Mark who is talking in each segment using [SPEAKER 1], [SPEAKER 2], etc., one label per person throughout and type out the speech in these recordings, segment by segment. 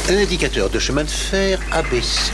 [SPEAKER 1] Un indicateur de chemin de fer ABC.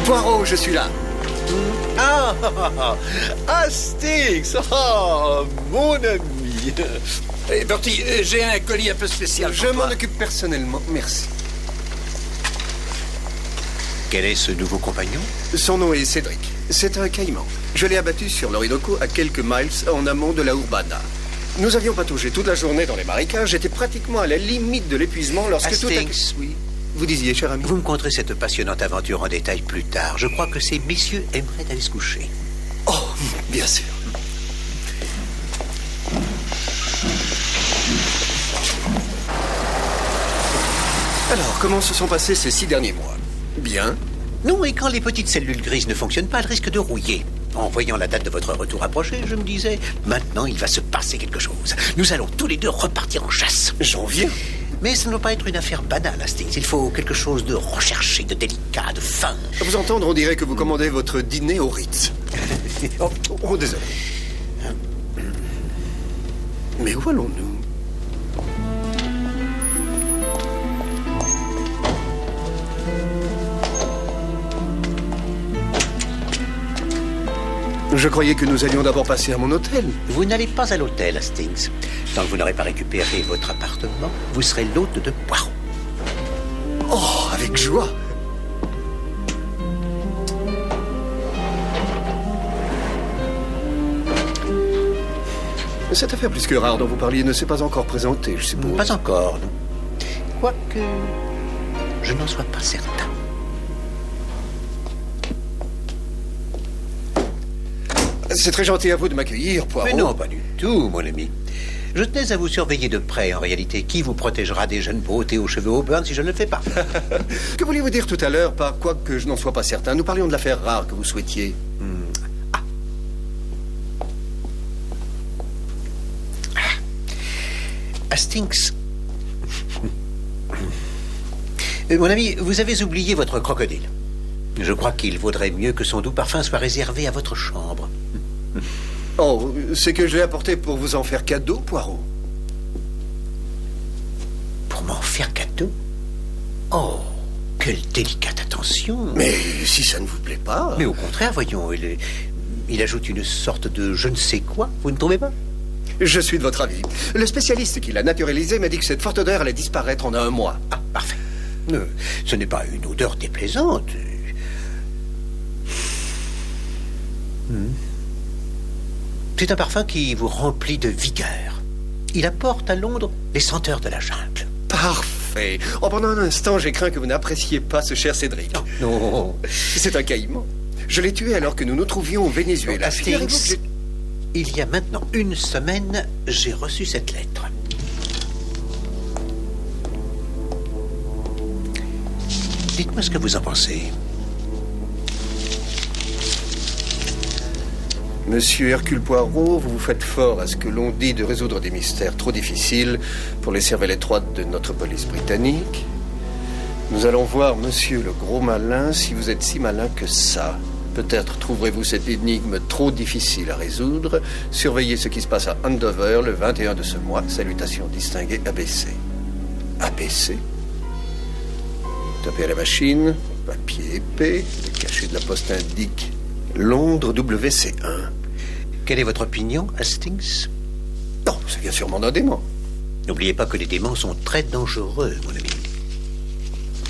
[SPEAKER 2] Poirot, je suis là.
[SPEAKER 3] Ah, Hastings, mon ami.
[SPEAKER 4] Bertie, j'ai un colis un peu spécial.
[SPEAKER 2] Je m'en occupe personnellement, merci.
[SPEAKER 1] Quel est ce nouveau compagnon?
[SPEAKER 2] Son nom est Cédric. C'est un caïman. Je l'ai abattu sur l'Orinoco à quelques miles en amont de la Urbana. Nous avions pataugé toute la journée dans les marécages. J'étais pratiquement à la limite de l'épuisement lorsque
[SPEAKER 1] Hastings,
[SPEAKER 2] tout à... Oui. Vous disiez, cher ami?
[SPEAKER 1] Vous me conterez cette passionnante aventure en détail plus tard. Je crois que ces messieurs aimeraient aller se coucher.
[SPEAKER 2] Oh, bien sûr. Alors, comment se sont passés ces 6 derniers mois? Bien.
[SPEAKER 1] Non, et quand les petites cellules grises ne fonctionnent pas, elles risquent de rouiller. En voyant la date de votre retour approcher, je me disais, maintenant il va se passer quelque chose. Nous allons tous les deux repartir en chasse.
[SPEAKER 2] J'en viens.
[SPEAKER 1] Mais ça ne doit pas être une affaire banale, Hastings. Il faut quelque chose de recherché, de délicat, de fin.
[SPEAKER 2] À vous entendre, on dirait que vous commandez votre dîner au Ritz. Oh, désolé. Mais où allons-nous? Je croyais que nous allions d'abord passer à mon hôtel.
[SPEAKER 1] Vous n'allez pas à l'hôtel, Hastings. Tant que vous n'aurez pas récupéré votre appartement, vous serez l'hôte de Poirot.
[SPEAKER 2] Oh, avec joie. Cette affaire plus que rare dont vous parliez ne s'est pas encore présentée, je suppose.
[SPEAKER 1] Pas encore, non. Quoique, je n'en sois pas certain.
[SPEAKER 2] C'est très gentil à vous de m'accueillir, Poirot.
[SPEAKER 1] Mais non, pas du tout, mon ami. Je tenais à vous surveiller de près, en réalité. Qui vous protégera des jeunes beautés aux cheveux auburn si je ne le fais pas?
[SPEAKER 2] Que vouliez-vous dire tout à l'heure par quoi que je n'en sois pas certain? Nous parlions de l'affaire rare que vous souhaitiez.
[SPEAKER 1] Hastings. Mon ami, vous avez oublié votre crocodile. Je crois qu'il vaudrait mieux que son doux parfum soit réservé à votre chambre.
[SPEAKER 2] Oh, c'est que je l'ai apporté pour vous en faire cadeau, Poirot.
[SPEAKER 1] Pour m'en faire cadeau? Oh, quelle délicate attention.
[SPEAKER 2] Mais si ça ne vous plaît pas...
[SPEAKER 1] Mais au contraire, voyons, il ajoute une sorte de je ne sais quoi, vous ne trouvez pas?
[SPEAKER 2] Je suis de votre avis. Le spécialiste qui l'a naturalisé m'a dit que cette forte odeur allait disparaître en 1 mois.
[SPEAKER 1] Ah, parfait. Ce n'est pas une odeur déplaisante. C'est un parfum qui vous remplit de vigueur. Il apporte à Londres les senteurs de la jungle.
[SPEAKER 2] Parfait. Oh, pendant un instant, j'ai craint que vous n'appréciiez pas ce cher Cédric.
[SPEAKER 1] Non.
[SPEAKER 2] C'est un caïman. Je l'ai tué alors que nous nous trouvions au Venezuela.
[SPEAKER 1] Hastings, il y a maintenant 1 semaine, j'ai reçu cette lettre. Dites-moi ce que vous en pensez.
[SPEAKER 2] Monsieur Hercule Poirot, vous vous faites fort à ce que l'on dit de résoudre des mystères trop difficiles pour les cervelles étroites de notre police britannique. Nous allons voir, monsieur le gros malin, si vous êtes si malin que ça. Peut-être trouverez-vous cette énigme trop difficile à résoudre. Surveillez ce qui se passe à Andover le 21 de ce mois. Salutations distinguées ABC. ABC? Tapez à la machine, papier épais, le cachet de la poste indique Londres WC1.
[SPEAKER 1] Quelle est votre opinion, Hastings?
[SPEAKER 2] Non, ça vient sûrement d'un démon.
[SPEAKER 1] N'oubliez pas que les démons sont très dangereux, mon ami.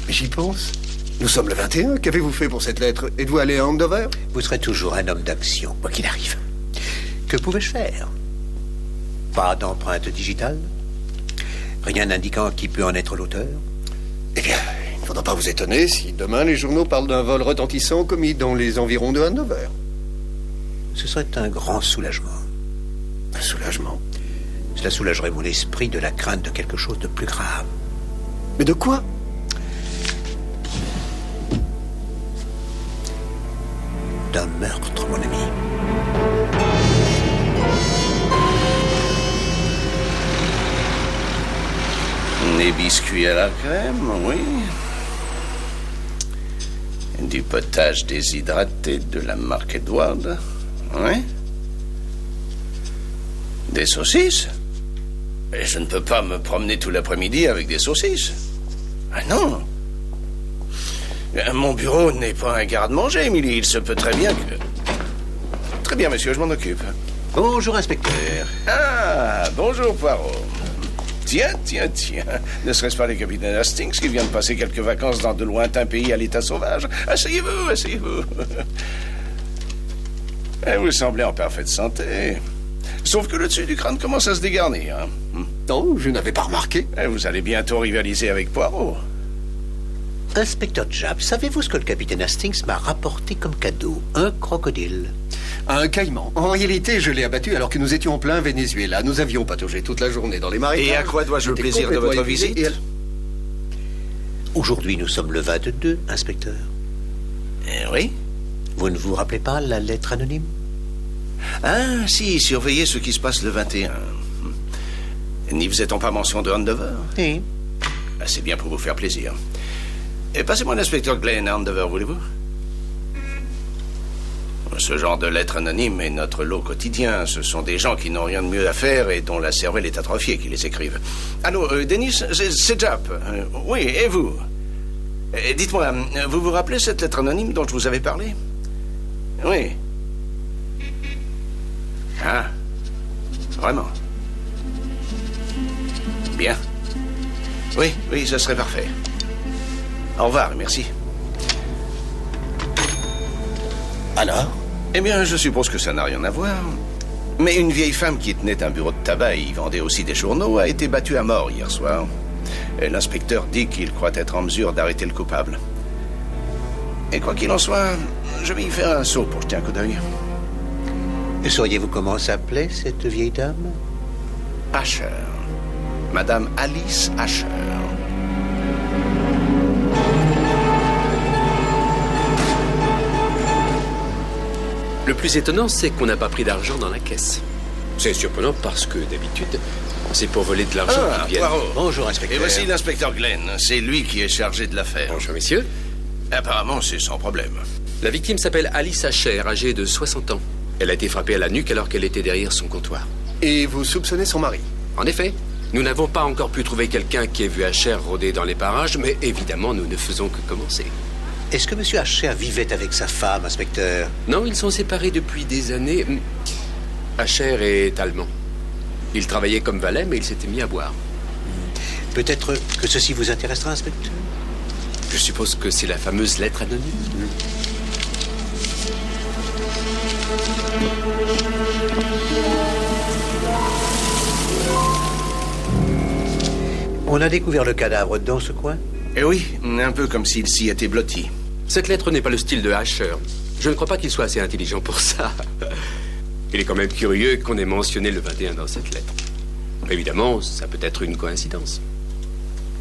[SPEAKER 2] J'y pense. Nous sommes le 21. Qu'avez-vous fait pour cette lettre? Êtes-vous allé à Andover?
[SPEAKER 1] Vous serez toujours un homme d'action, quoi qu'il arrive. Que pouvais-je faire? Pas d'empreinte digitale? Rien n'indiquant qui peut en être l'auteur?
[SPEAKER 2] Eh bien, il ne faudra pas vous étonner si demain les journaux parlent d'un vol retentissant commis dans les environs de Andover.
[SPEAKER 1] Ce serait un grand soulagement.
[SPEAKER 2] Un soulagement?
[SPEAKER 1] Cela soulagerait mon esprit de la crainte de quelque chose de plus grave.
[SPEAKER 2] Mais de quoi?
[SPEAKER 1] D'un meurtre, mon ami.
[SPEAKER 5] Des biscuits à la crème, oui. Du potage déshydraté de la marque Edward, oui. Des saucisses? Mais je ne peux pas me promener tout l'après-midi avec des saucisses. Ah non. Mon bureau n'est pas un garde-manger, Emily. Il se peut très bien que... Très bien, monsieur, je m'en occupe.
[SPEAKER 1] Bonjour, inspecteur.
[SPEAKER 5] Ah, bonjour, Poirot. Tiens. Ne serait-ce pas le capitaine Hastings qui vient de passer quelques vacances dans de lointains pays à l'état sauvage? Asseyez-vous. Et vous semblez en parfaite santé. Sauf que le dessus du crâne commence à se dégarnir. Hein?
[SPEAKER 2] Non, je n'avais pas remarqué.
[SPEAKER 5] Et vous allez bientôt rivaliser avec Poirot.
[SPEAKER 1] Inspecteur Japp, savez-vous ce que le capitaine Hastings m'a rapporté comme cadeau? Un crocodile.
[SPEAKER 2] Un caïman. En réalité, je l'ai abattu alors que nous étions en plein Venezuela. Nous avions pataugé toute la journée dans les marécages.
[SPEAKER 4] Et à quoi dois-je le plaisir de votre visite?
[SPEAKER 1] Aujourd'hui, nous sommes le 22, inspecteur.
[SPEAKER 5] Oui.
[SPEAKER 1] Vous ne vous rappelez pas la lettre anonyme?
[SPEAKER 5] Ah, si, surveillez ce qui se passe le 21. N'y faisait-on pas mention de Andover?
[SPEAKER 1] Oui.
[SPEAKER 5] C'est bien pour vous faire plaisir. Et passez-moi l'inspecteur Glenn à Andover, voulez-vous? Ce genre de lettres anonymes est notre lot quotidien. Ce sont des gens qui n'ont rien de mieux à faire et dont la cervelle est atrophiée qui les écrivent. Allô, Dennis, c'est Japp. Oui, et vous? Dites-moi, vous vous rappelez cette lettre anonyme dont je vous avais parlé? Oui. Ah, vraiment? Bien. Oui, ce serait parfait. Au revoir, merci.
[SPEAKER 2] Alors?
[SPEAKER 5] Eh bien, je suppose que ça n'a rien à voir. Mais une vieille femme qui tenait un bureau de tabac et y vendait aussi des journaux a été battue à mort hier soir. Et l'inspecteur dit qu'il croit être en mesure d'arrêter le coupable. Et quoi qu'il en soit, je vais y faire un saut pour jeter un coup d'œil.
[SPEAKER 1] Sauriez-vous comment s'appelait cette vieille dame?
[SPEAKER 5] Asher. Madame Alice Asher.
[SPEAKER 6] Le plus étonnant, c'est qu'on n'a pas pris d'argent dans la caisse. C'est surprenant parce que, d'habitude, c'est pour voler de l'argent qu'ils viennent.
[SPEAKER 5] Poirot.
[SPEAKER 1] Bonjour, inspecteur.
[SPEAKER 5] Et voici l'inspecteur Glenn. C'est lui qui est chargé de l'affaire.
[SPEAKER 6] Bonjour, messieurs.
[SPEAKER 5] Apparemment, c'est sans problème.
[SPEAKER 6] La victime s'appelle Alice Asher, âgée de 60 ans. Elle a été frappée à la nuque alors qu'elle était derrière son comptoir.
[SPEAKER 2] Et vous soupçonnez son mari?
[SPEAKER 6] En effet, nous n'avons pas encore pu trouver quelqu'un qui ait vu Asher rôder dans les parages, mais évidemment, nous ne faisons que commencer.
[SPEAKER 1] Est-ce que M. Asher vivait avec sa femme, inspecteur?
[SPEAKER 6] Non, ils sont séparés depuis des années. Asher est allemand. Il travaillait comme valet, mais il s'était mis à boire.
[SPEAKER 1] Peut-être que ceci vous intéressera, inspecteur?
[SPEAKER 6] Je suppose que c'est la fameuse lettre anonyme.
[SPEAKER 1] On a découvert le cadavre dans ce coin?
[SPEAKER 5] Eh oui, un peu comme s'il s'y était blotti.
[SPEAKER 6] Cette lettre n'est pas le style de Asher. Je ne crois pas qu'il soit assez intelligent pour ça. Il est quand même curieux qu'on ait mentionné le 21 dans cette lettre. Évidemment, ça peut être une coïncidence.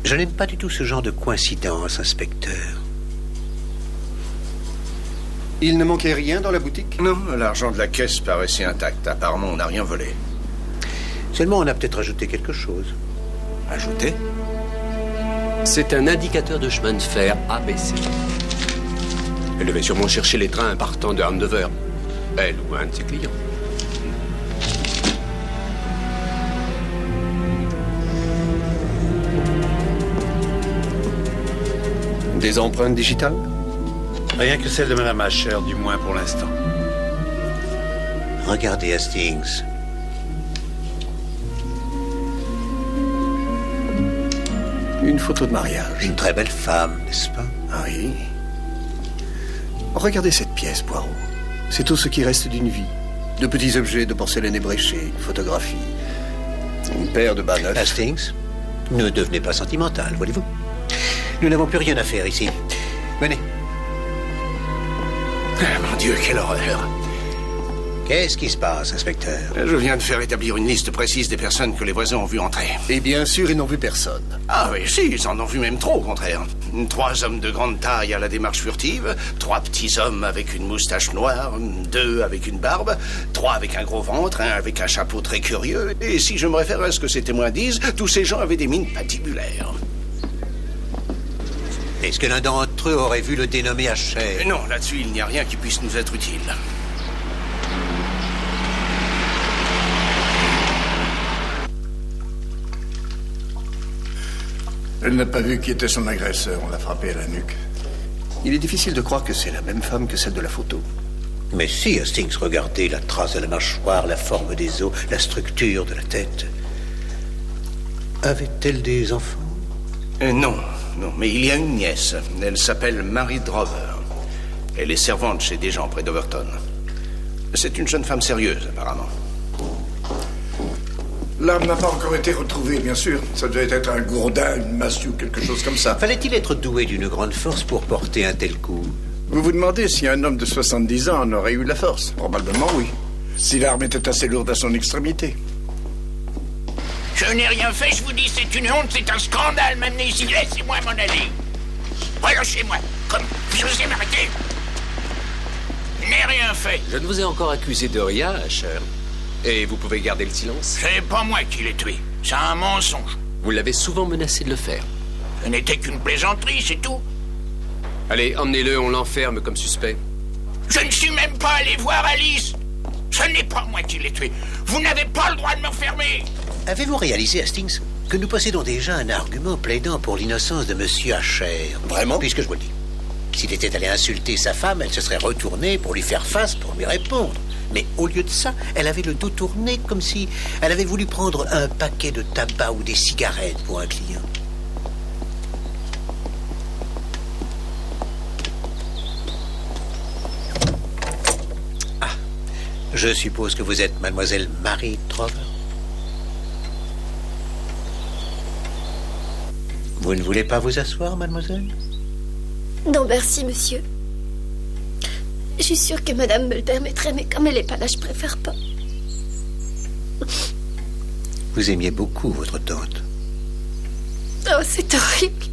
[SPEAKER 1] Je n'aime pas du tout ce genre de coïncidence, inspecteur.
[SPEAKER 2] Il ne manquait rien dans la boutique?
[SPEAKER 5] Non, l'argent de la caisse paraissait intact. Apparemment, on n'a rien volé.
[SPEAKER 1] Seulement, on a peut-être ajouté quelque chose.
[SPEAKER 5] Ajouté?
[SPEAKER 6] C'est un indicateur de chemin de fer ABC. Elle devait sûrement chercher les trains partant de Andover. Elle ou un de ses clients.
[SPEAKER 2] Des empreintes digitales?
[SPEAKER 4] Rien que celle de Mme Asher, du moins pour l'instant.
[SPEAKER 1] Regardez, Hastings.
[SPEAKER 2] Une photo de mariage.
[SPEAKER 1] Une très belle femme, n'est-ce pas?
[SPEAKER 2] Ah oui. Regardez cette pièce, Poirot. C'est tout ce qui reste d'une vie. De petits objets de porcelaine ébréchée, une photographie, une paire de bas neufs.
[SPEAKER 1] Hastings, ne devenez pas sentimental, voyez-vous. Nous n'avons plus rien à faire ici. Venez.
[SPEAKER 5] Ah, mon Dieu, quelle horreur.
[SPEAKER 1] Qu'est-ce qui se passe, inspecteur?
[SPEAKER 5] Je viens de faire établir une liste précise des personnes que les voisins ont vues entrer.
[SPEAKER 2] Et bien sûr, ils n'ont vu personne.
[SPEAKER 5] Ah oui, si, ils en ont vu même trop, au contraire. 3 hommes de grande taille à la démarche furtive, 3 petits hommes avec une moustache noire, 2 avec une barbe, 3 avec un gros ventre, 1 avec un chapeau très curieux. Et si je me réfère à ce que ces témoins disent, tous ces gens avaient des mines patibulaires.
[SPEAKER 1] Est-ce que l'un d'entre eux aurait vu le dénommé Asher?
[SPEAKER 5] Non, là-dessus, il n'y a rien qui puisse nous être utile.
[SPEAKER 7] Elle n'a pas vu qui était son agresseur. On l'a frappé à la nuque.
[SPEAKER 2] Il est difficile de croire que c'est la même femme que celle de la photo.
[SPEAKER 1] Mais si, Hastings, regardez la trace de la mâchoire, la forme des os, la structure de la tête. Avait-elle des enfants?
[SPEAKER 5] Non, mais il y a une nièce. Elle s'appelle Mary Drover. Elle est servante chez des gens près d'Overton. C'est une jeune femme sérieuse, apparemment.
[SPEAKER 7] L'arme n'a pas encore été retrouvée, bien sûr. Ça devait être un gourdin, une massue ou quelque chose comme ça.
[SPEAKER 1] Fallait-il être doué d'une grande force pour porter un tel coup?
[SPEAKER 7] Vous vous demandez si un homme de 70 ans en aurait eu la force? Probablement oui. Si l'arme était assez lourde à son extrémité.
[SPEAKER 8] Je n'ai rien fait, je vous dis, c'est une honte, c'est un scandale, m'amener ici, laissez-moi m'en aller. Relâchez-moi, comme je vous ai m'arrêter. Je n'ai rien fait.
[SPEAKER 6] Je ne vous ai encore accusé de rien, Asher. Et vous pouvez garder le silence?
[SPEAKER 8] C'est pas moi qui l'ai tué, c'est un mensonge.
[SPEAKER 6] Vous l'avez souvent menacé de le faire.
[SPEAKER 8] Ce n'était qu'une plaisanterie, c'est tout.
[SPEAKER 6] Allez, emmenez-le, on l'enferme comme suspect.
[SPEAKER 8] Je ne suis même pas allé voir Alice. Ce n'est pas moi qui l'ai tué. Vous n'avez pas le droit de m'enfermer.
[SPEAKER 1] Avez-vous réalisé, Hastings, que nous possédons déjà un argument plaidant pour l'innocence de Monsieur Asher?
[SPEAKER 2] Vraiment?
[SPEAKER 1] Puisque je vous le dis. S'il était allé insulter sa femme, elle se serait retournée pour lui faire face, pour lui répondre. Mais au lieu de ça, elle avait le dos tourné comme si elle avait voulu prendre un paquet de tabac ou des cigarettes pour un client. Ah, je suppose que vous êtes mademoiselle Mary Drover. Vous ne voulez pas vous asseoir, mademoiselle?
[SPEAKER 9] Non, merci, monsieur. Je suis sûre que madame me le permettrait, mais comme elle n'est pas là, je préfère pas.
[SPEAKER 1] Vous aimiez beaucoup votre tante.
[SPEAKER 9] Oh, c'est horrible.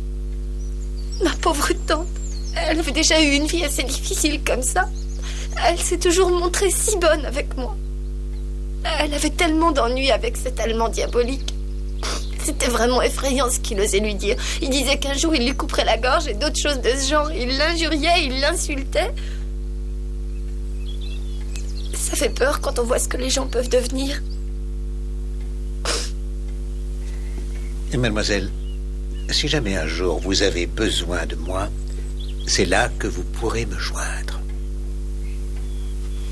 [SPEAKER 9] Ma pauvre tante. Elle avait déjà eu une vie assez difficile comme ça. Elle s'est toujours montrée si bonne avec moi. Elle avait tellement d'ennuis avec cet Allemand diabolique. C'était vraiment effrayant ce qu'il osait lui dire. Il disait qu'un jour il lui couperait la gorge et d'autres choses de ce genre. Il l'injuriait, il l'insultait. Ça fait peur quand on voit ce que les gens peuvent devenir.
[SPEAKER 1] Et mademoiselle, si jamais un jour vous avez besoin de moi, c'est là que vous pourrez me joindre.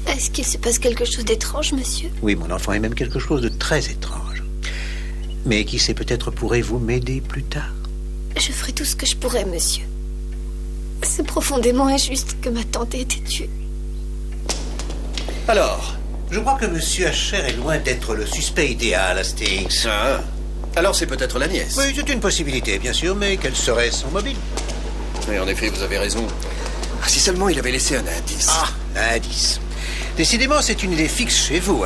[SPEAKER 9] Est-ce qu'il se passe quelque chose d'étrange, monsieur?
[SPEAKER 1] Oui, mon enfant, et même quelque chose de très étrange. Mais qui sait, peut-être pourrez-vous m'aider plus tard.
[SPEAKER 9] Je ferai tout ce que je pourrai, monsieur. C'est profondément injuste que ma tante ait été tuée.
[SPEAKER 1] Alors, je crois que Monsieur Asher est loin d'être le suspect idéal, Hastings.
[SPEAKER 2] Ah, alors c'est peut-être la nièce.
[SPEAKER 1] Oui, c'est une possibilité, bien sûr, mais quel serait son mobile?
[SPEAKER 2] Et en effet, vous avez raison. Ah, si seulement il avait laissé un indice.
[SPEAKER 1] Ah, l'indice. Décidément, c'est une idée fixe chez vous,